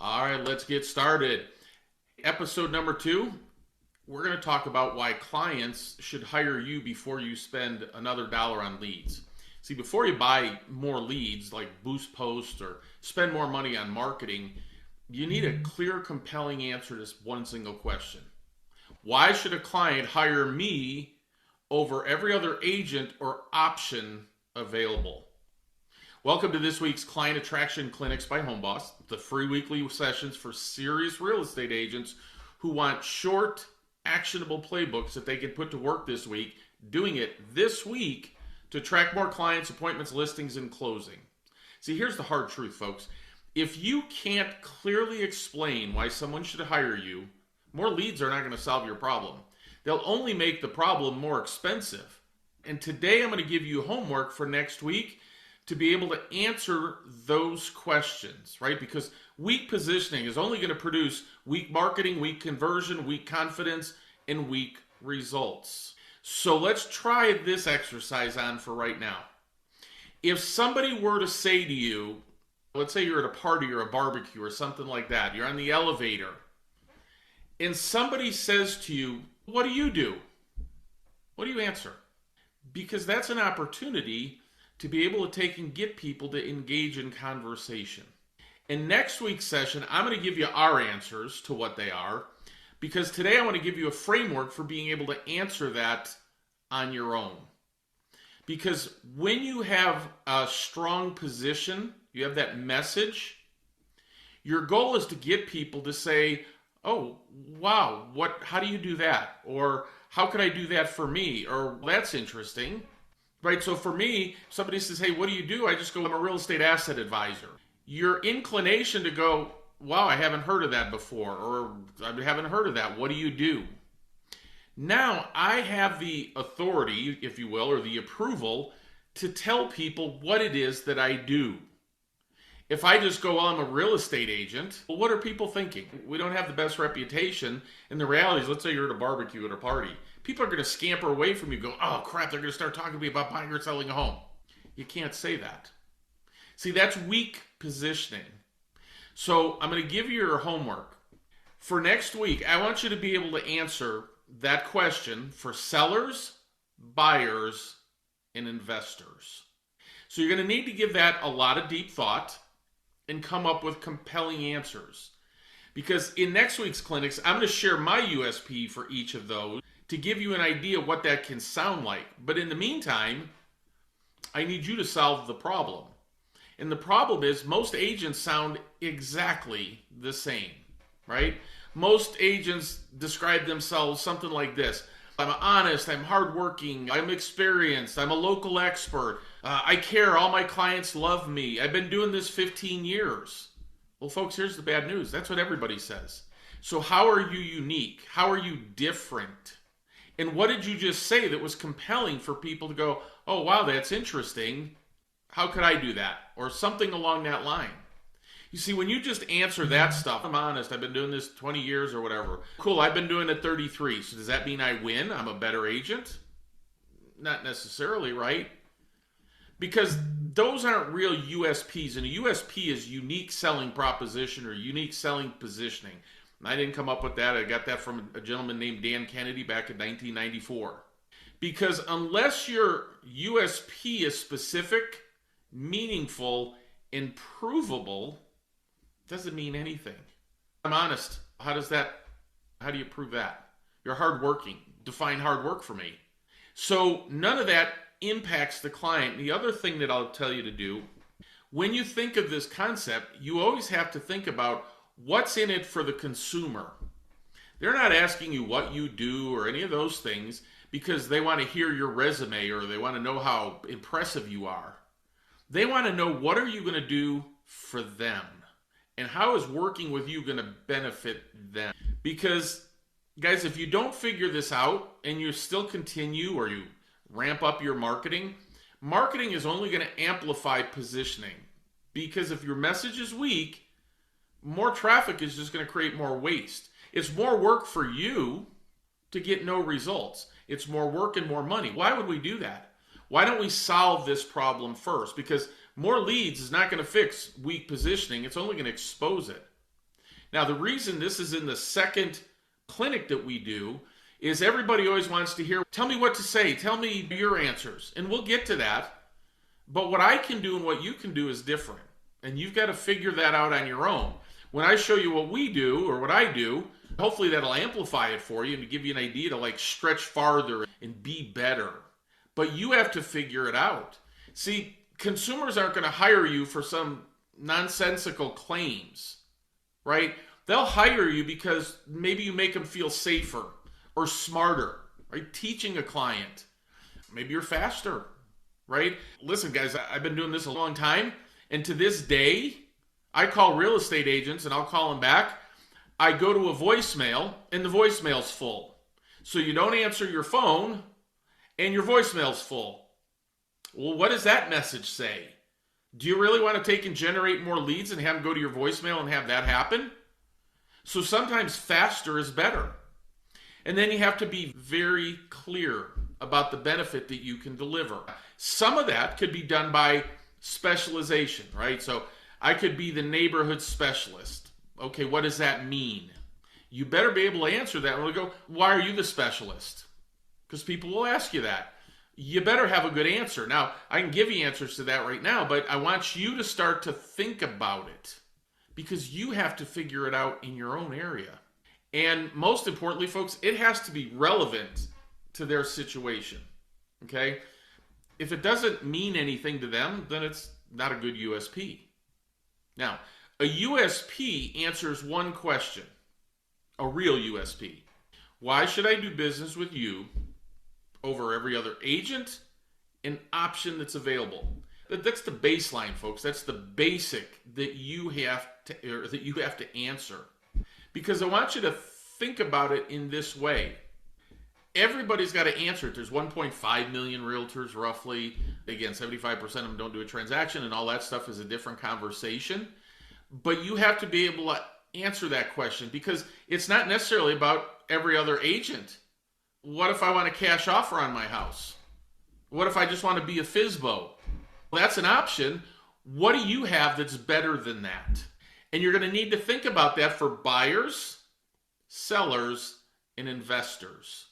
All right, let's get started. Episode number 2, we're going to talk about why clients should hire you before you spend another dollar on leads. See, before you buy more leads like boost posts or spend more money on marketing, you need a clear, compelling answer to this one single question. Why should a client hire me over every other agent or option available? Welcome to this week's Client Attraction Clinics by HomeBoss, the free weekly sessions for serious real estate agents who want short, actionable playbooks that they can put to work this week, doing it this week to attract more clients, appointments, listings, and closing. See, here's the hard truth, folks. If you can't clearly explain why someone should hire you, more leads are not going to solve your problem. They'll only make the problem more expensive. And today I'm going to give you homework for next week to be able to answer those questions, right? Because weak positioning is only going to produce weak marketing, weak conversion, weak confidence, and weak results. So let's try this exercise on for right now. If somebody were to say to you, let's say you're at a party or a barbecue or something like that, you're on the elevator, and somebody says to you, "What do you do?" What do you answer? Because that's an opportunity to be able to take and get people to engage in conversation. In next week's session, I'm going to give you our answers to what they are, because today I want to give you a framework for being able to answer that on your own. Because when you have a strong position, you have that message, your goal is to get people to say, "Oh, wow, how do you do that?" Or "How could I do that for me?" Or "That's interesting." Right, so for me, somebody says, "Hey, what do you do?" I just go, "I'm a real estate asset advisor." Your inclination to go, "Wow, I haven't heard of that before," or "I haven't heard of that. What do you do?" Now I have the authority, if you will, or the approval to tell people what it is that I do. If I just go, "I'm a real estate agent," well, what are people thinking? We don't have the best reputation. And the reality is, let's say you're at a barbecue at a party. People are going to scamper away from you, go, "Oh, crap, they're going to start talking to me about buying or selling a home." You can't say that. See, that's weak positioning. So I'm going to give you your homework. For next week, I want you to be able to answer that question for sellers, buyers, and investors. So you're going to need to give that a lot of deep thought and come up with compelling answers. Because in next week's clinics, I'm going to share my USP for each of those to give you an idea what that can sound like. But in the meantime, I need you to solve the problem. And the problem is most agents sound exactly the same, right? Most agents describe themselves something like this: "I'm honest, I'm hardworking, I'm experienced, I'm a local expert, I care, all my clients love me, I've been doing this 15 years. Well, folks, here's the bad news. That's what everybody says. So how are you unique? How are you different? And what did you just say that was compelling for people to go, "Oh, wow, that's interesting. How could I do that?" Or something along that line. You see, when you just answer that stuff, "I'm honest, I've been doing this 20 years or whatever. Cool, I've been doing it 33. So does that mean I win? I'm a better agent?" Not necessarily, right? Because those aren't real USPs. And a USP is unique selling proposition or unique selling positioning. I didn't come up with that. I got that from a gentleman named Dan Kennedy back in 1994. Because unless your USP is specific, meaningful, and provable, it doesn't mean anything. "I'm honest." How do you prove that? "You're hardworking." Define hard work for me. So none of that impacts the client. The other thing that I'll tell you to do, when you think of this concept, you always have to think about what's in it for the consumer. They're not asking you what you do or any of those things because they want to hear your resume or they want to know how impressive you are. They want to know, what are you going to do for them? And how is working with you going to benefit them? Because, guys, if you don't figure this out and you still continue or you ramp up your marketing, marketing is only going to amplify positioning. Because if your message is weak, more traffic is just going to create more waste. It's more work for you to get no results. It's more work and more money. Why would we do that? Why don't we solve this problem first? Because more leads is not going to fix weak positioning. It's only going to expose it. Now, the reason this is in the second clinic that we do is everybody always wants to hear, tell me what to say, tell me your answers. And we'll get to that. But what I can do and what you can do is different. And you've got to figure that out on your own. When I show you what we do or what I do, hopefully that'll amplify it for you and to give you an idea to like stretch farther and be better. But you have to figure it out. See, consumers aren't going to hire you for some nonsensical claims, right? They'll hire you because maybe you make them feel safer or smarter, right? Teaching a client. Maybe you're faster, right? Listen, guys, I've been doing this a long time, and to this day, I call real estate agents and I'll call them back. I go to a voicemail and the voicemail's full. So you don't answer your phone and your voicemail's full. Well, what does that message say? Do you really want to take and generate more leads and have them go to your voicemail and have that happen? So sometimes faster is better. And then you have to be very clear about the benefit that you can deliver. Some of that could be done by specialization, right? So I could be the neighborhood specialist. Okay, what does that mean? You better be able to answer that. And we'll go, why are you the specialist? Because people will ask you that. You better have a good answer. Now, I can give you answers to that right now, but I want you to start to think about it because you have to figure it out in your own area. And most importantly, folks, it has to be relevant to their situation, okay? If it doesn't mean anything to them, then it's not a good USP. Now, a USP answers one question, a real USP. Why should I do business with you over every other agent and option that's available? That's the baseline, folks. That's the basic that you have to answer. Because I want you to think about it in this way. Everybody's got to answer it. There's 1.5 million realtors roughly. Again, 75% of them don't do a transaction, and all that stuff is a different conversation. But you have to be able to answer that question because it's not necessarily about every other agent. What if I want a cash offer on my house? What if I just want to be a FSBO? Well, that's an option. What do you have that's better than that? And you're going to need to think about that for buyers, sellers, and investors.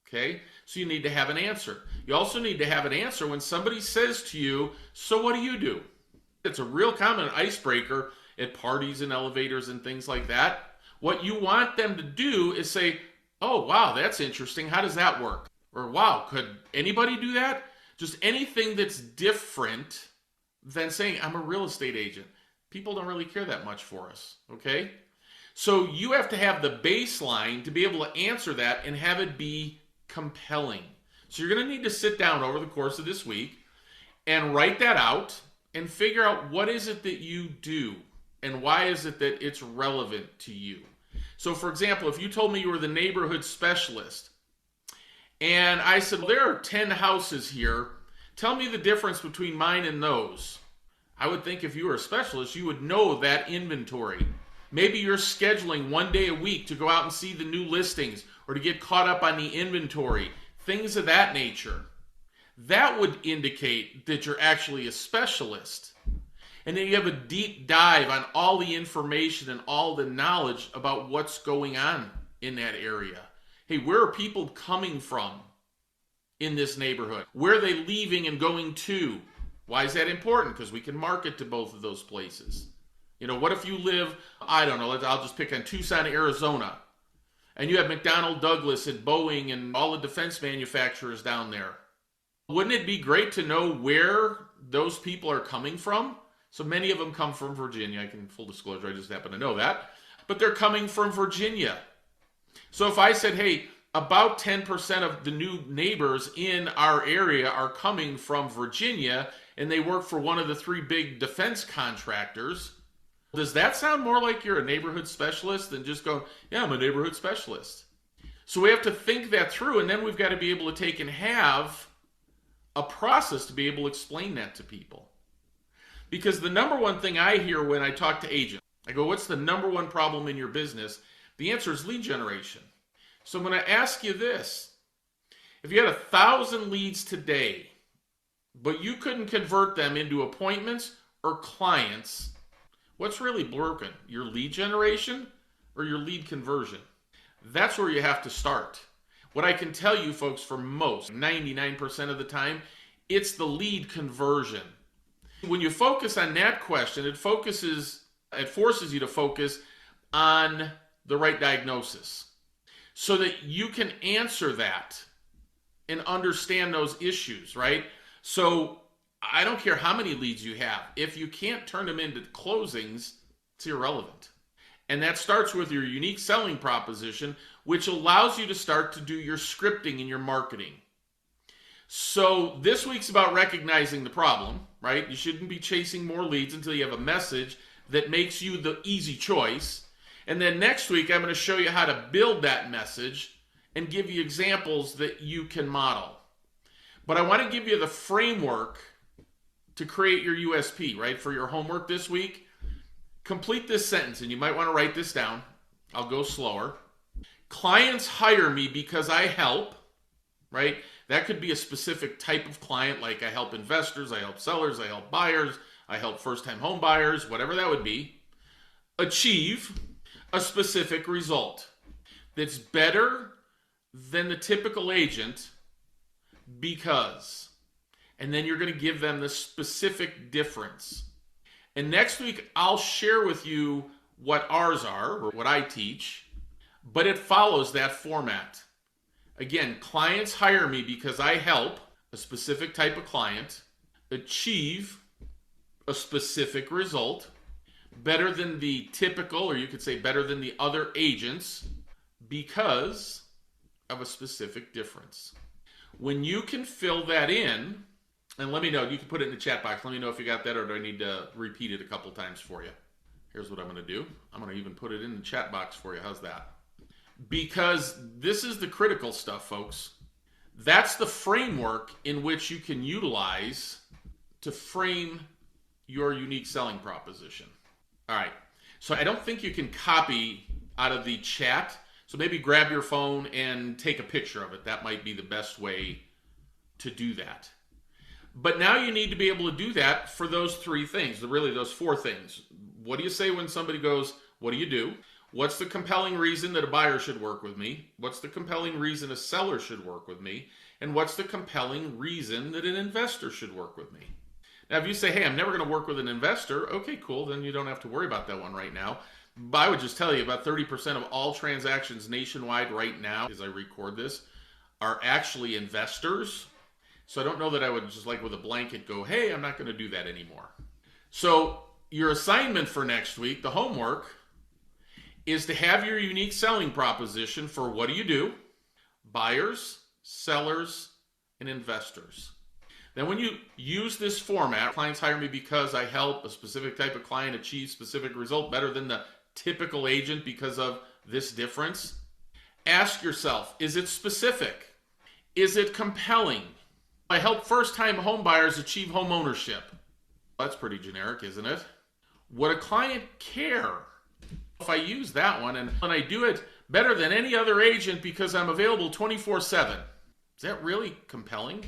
Okay? So you need to have an answer. You also need to have an answer when somebody says to you, so what do you do? It's a real common icebreaker at parties and elevators and things like that. What you want them to do is say, oh, wow, that's interesting. How does that work? Or, wow, could anybody do that? Just anything that's different than saying, I'm a real estate agent. People don't really care that much for us, okay? So you have to have the baseline to be able to answer that and have it be compelling. So you're going to need to sit down over the course of this week and write that out and figure out what is it that you do and why is it that it's relevant to you. So for example, if you told me you were the neighborhood specialist and I said, well, there are 10 houses here, tell me the difference between mine and those. I would think if you were a specialist, you would know that inventory. Maybe you're scheduling one day a week to go out and see the new listings or to get caught up on the inventory, things of that nature. That would indicate that you're actually a specialist. And then you have a deep dive on all the information and all the knowledge about what's going on in that area. Hey, where are people coming from in this neighborhood? Where are they leaving and going to? Why is that important? Because we can market to both of those places. You know, what if you live, I don't know, I'll just pick on Tucson, Arizona, and you have McDonnell Douglas and Boeing and all the defense manufacturers down there. Wouldn't it be great to know where those people are coming from? So many of them come from Virginia. I can, full disclosure, I just happen to know that. But they're coming from Virginia. So if I said, hey, about 10% of the new neighbors in our area are coming from Virginia, and they work for one of the 3 big defense contractors, does that sound more like you're a neighborhood specialist than just going, yeah, I'm a neighborhood specialist? So we have to think that through, and then we've got to be able to take and have a process to be able to explain that to people. Because the number one thing I hear when I talk to agents, I go, what's the number one problem in your business? The answer is lead generation. So I'm going to ask you this. If you had 1,000 leads today, but you couldn't convert them into appointments or clients, what's really broken? Your lead generation or your lead conversion? That's where you have to start. What I can tell you, folks, for most, 99% of the time, it's the lead conversion. When you focus on that question, it forces you to focus on the right diagnosis so that you can answer that and understand those issues, right? So I don't care how many leads you have. If you can't turn them into closings, it's irrelevant. And that starts with your unique selling proposition, which allows you to start to do your scripting and your marketing. So this week's about recognizing the problem, right? You shouldn't be chasing more leads until you have a message that makes you the easy choice. And then next week, I'm going to show you how to build that message and give you examples that you can model. But I want to give you the framework to create your USP, right? For your homework this week, complete this sentence, and you might want to write this down. I'll go slower. Clients hire me because I help, right? That could be a specific type of client, like I help investors, I help sellers, I help buyers, I help first-time home buyers, whatever that would be. Achieve a specific result that's better than the typical agent because, and then you're going to give them the specific difference. And next week, I'll share with you what ours are, or what I teach, but it follows that format. Again, clients hire me because I help a specific type of client achieve a specific result better than the typical, or you could say better than the other agents, because of a specific difference. When you can fill that in, and let me know, you can put it in the chat box. Let me know if you got that, or do I need to repeat it a couple times for you? Here's what I'm going to do. I'm going to even put it in the chat box for you. How's that? Because this is the critical stuff, folks. That's the framework in which you can utilize to frame your unique selling proposition. All right. So I don't think you can copy out of the chat. So maybe grab your phone and take a picture of it. That might be the best way to do that. But now you need to be able to do that for those three things, really those four things. What do you say when somebody goes, what do you do? What's the compelling reason that a buyer should work with me? What's the compelling reason a seller should work with me? And what's the compelling reason that an investor should work with me? Now, if you say, hey, I'm never going to work with an investor, okay, cool, then you don't have to worry about that one right now. But I would just tell you about 30% of all transactions nationwide right now, as I record this, are actually investors. So I don't know that I would just like with a blanket go, hey, I'm not going to do that anymore. So your assignment for next week, the homework, is to have your unique selling proposition for what do you do? Buyers, sellers, and investors. Then when you use this format, clients hire me because I help a specific type of client achieve specific result better than the typical agent because of this difference. Ask yourself, is it specific? Is it compelling? I help first-time home buyers achieve home ownership. That's pretty generic, isn't it? Would a client care if I use that one and I do it better than any other agent because I'm available 24/7? Is that really compelling?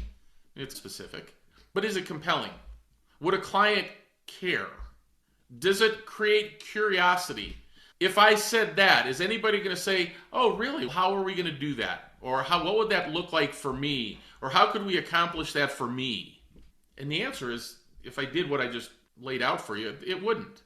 It's specific. But is it compelling? Would a client care? Does it create curiosity? If I said that, is anybody going to say, oh, really? How are we going to do that? Or what would that look like for me? Or how could we accomplish that for me? And the answer is, if I did what I just laid out for you, it wouldn't.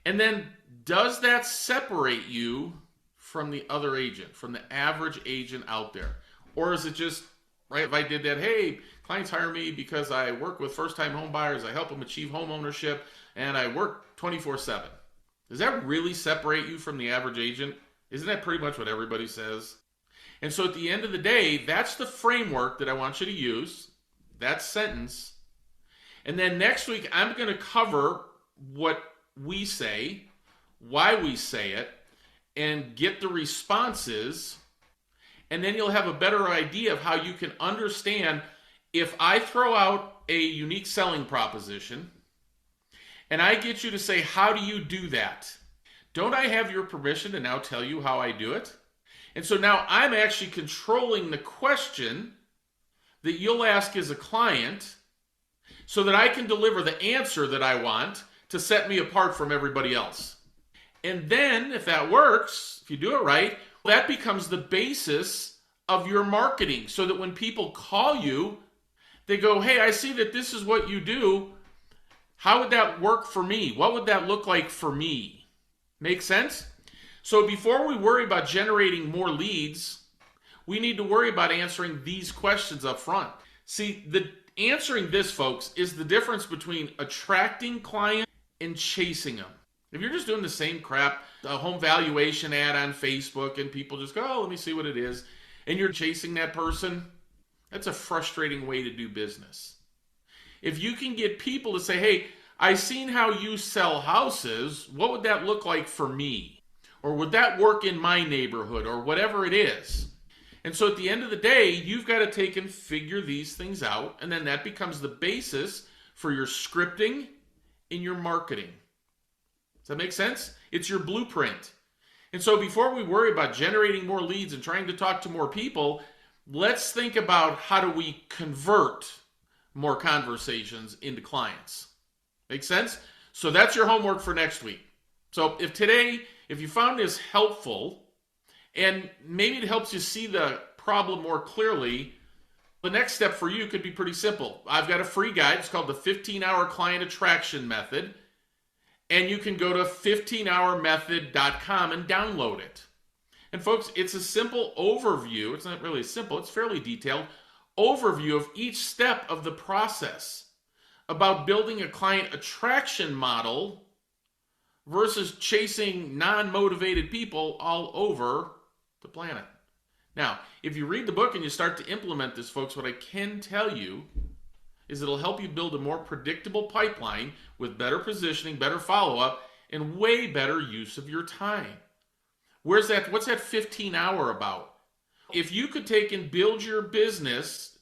And then, does that separate you from the other agent, from the average agent out there? Or is it just, right, if I did that, hey, clients hire me because I work with first-time home buyers, I help them achieve home ownership, and I work 24/7. Does that really separate you from the average agent? Isn't that pretty much what everybody says? And so at the end of the day, that's the framework that I want you to use, that sentence. And then next week, I'm going to cover what we say, why we say it, and get the responses. And then you'll have a better idea of how you can understand if I throw out a unique selling proposition and I get you to say, how do you do that? Don't I have your permission to now tell you how I do it? And so now I'm actually controlling the question that you'll ask as a client so that I can deliver the answer that I want to set me apart from everybody else. And then if that works, if you do it right, that becomes the basis of your marketing, so that when people call you, they go, hey, I see that this is what you do. How would that work for me? What would that look like for me? Make sense? So before we worry about generating more leads, we need to worry about answering these questions up front. See, answering this, folks, is the difference between attracting clients and chasing them. If you're just doing the same crap, a home valuation ad on Facebook, and people just go, oh, let me see what it is, and you're chasing that person, that's a frustrating way to do business. If you can get people to say, hey, I seen how you sell houses, what would that look like for me? Or would that work in my neighborhood? Or whatever it is. And so at the end of the day, you've got to take and figure these things out, and then that becomes the basis for your scripting and your marketing. Does that make sense? It's your blueprint. And so before we worry about generating more leads and trying to talk to more people, let's think about how do we convert more conversations into clients. Make sense? So that's your homework for next week. So if you found this helpful, and maybe it helps you see the problem more clearly, the next step for you could be pretty simple. I've got a free guide. It's called the 15-Hour Client Attraction Method. And you can go to 15hourmethod.com and download it. And folks, it's a simple overview. It's not really simple. It's fairly detailed overview of each step of the process about building a client attraction model versus chasing non-motivated people all over the planet. Now, if you read the book and you start to implement this, folks, what I can tell you is it'll help you build a more predictable pipeline with better positioning, better follow-up, and way better use of your time. What's that 15-hour about? If you could take and build your business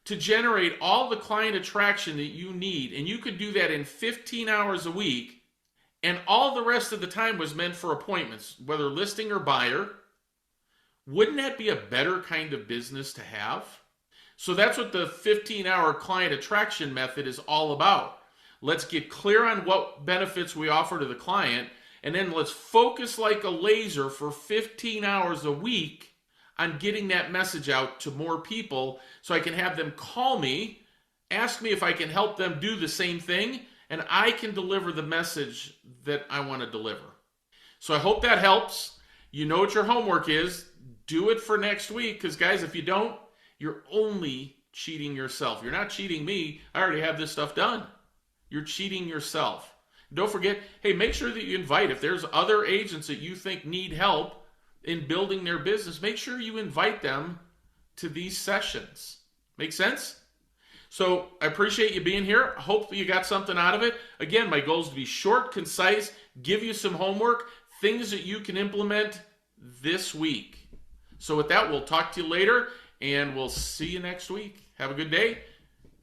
to generate all the client attraction that you need, and you could do that in 15 hours a week, and all the rest of the time was meant for appointments, whether listing or buyer, wouldn't that be a better kind of business to have? So that's what the 15-hour client attraction method is all about. Let's get clear on what benefits we offer to the client, and then let's focus like a laser for 15 hours a week on getting that message out to more people so I can have them call me, ask me if I can help them do the same thing, and I can deliver the message that I want to deliver. So I hope that helps. You know what your homework is. Do it for next week, because guys, if you don't, you're only cheating yourself. You're not cheating me. I already have this stuff done. You're cheating yourself. Don't forget, hey, make sure that you invite. If there's other agents that you think need help in building their business, make sure you invite them to these sessions. Make sense? So I appreciate you being here. I hope you got something out of it. Again, my goal is to be short, concise, give you some homework, things that you can implement this week. So with that, we'll talk to you later, and we'll see you next week. Have a good day.